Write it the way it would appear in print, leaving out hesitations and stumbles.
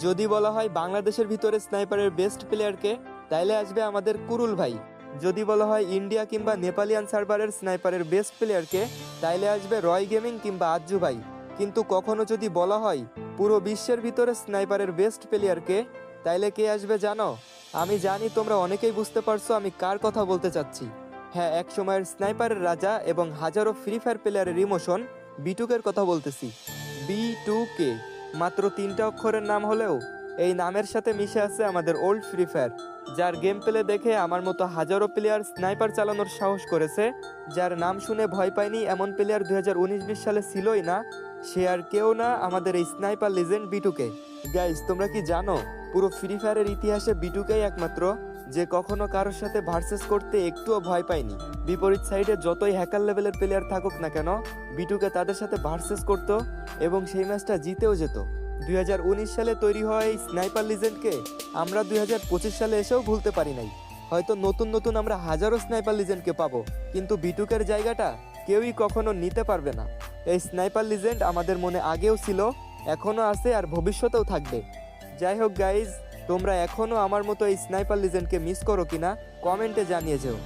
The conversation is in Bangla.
যদি বলা হয় বাংলাদেশের ভিতরে স্নাইপারের বেস্ট প্লেয়ারকে, তাইলে আসবে আমাদের কুরুল ভাই। যদি বলা হয় ইন্ডিয়া কিংবা নেপালিয়ান সার্ভারের স্নাইপারের বেস্ট প্লেয়ারকে, তাইলে আসবে রয় গেমিং কিংবা আজ্জু ভাই। কিন্তু কখনো যদি বলা হয় পুরো বিশ্বের ভিতরে স্নাইপারের বেস্ট প্লেয়ারকে, তাইলে কে আসবে জানো? আমি জানি তোমরা অনেকেই বুঝতে পারছো আমি কার কথা বলতে চাচ্ছি। হ্যাঁ, এক সময়ের স্নাইপারের রাজা এবং হাজারো ফ্রি ফায়ার প্লেয়ারের ইমোশন বিটুকের কথা বলতেছি। B2K মাত্র 3টা অক্ষরের নাম হলেও এই নামের সাথে মিশে আছে আমাদের ওল্ড ফ্রি ফায়ার, যার গেম প্লে দেখে আমার মতো হাজারো প্লেয়ার স্নাইপার চালানোর সাহস করেছে। যার নাম শুনে ভয় পায়নি এমন প্লেয়ার 2019-20 সালে ছিলই না। সে আর কেউ না, আমাদের এই স্নাইপার লিজেন্ড B2K। গাইজ, তোমরা কি জানো পুরো ফ্রি ফায়ারের ইতিহাসে B2K একমাত্র যে কখনো কারোর সাথে ভার্সেস করতে একটুও ভয় পায়নি। বিপরীত সাইডে যতই হ্যাকার লেভেলের প্লেয়ার থাকুক না কেন, B2K তাদের সাথে ভার্সেস করতো এবং সেই ম্যাচটা জিতেও যেত। 2019 সালে তৈরি হওয়া এই স্নাইপার লিজেন্ডকে আমরা 2025 সালে এসেও ভুলতে পারি নাই। হয়তো নতুন নতুন আমরা হাজারো স্নাইপার লিজেন্ডকে পাবো, কিন্তু B2K-র জায়গাটা কেউই কখনো নিতে পারবে না। এই স্নাইপার লিজেন্ড আমাদের মনে আগেও ছিল, এখনও আছে আর ভবিষ্যতেও থাকবে। যাই হোক গাইজ, তোমরা এখনও আমার মতো এই স্নাইপার লিজেন্ডকে মিস করো কিনা কমেন্টে জানিয়ে যেও।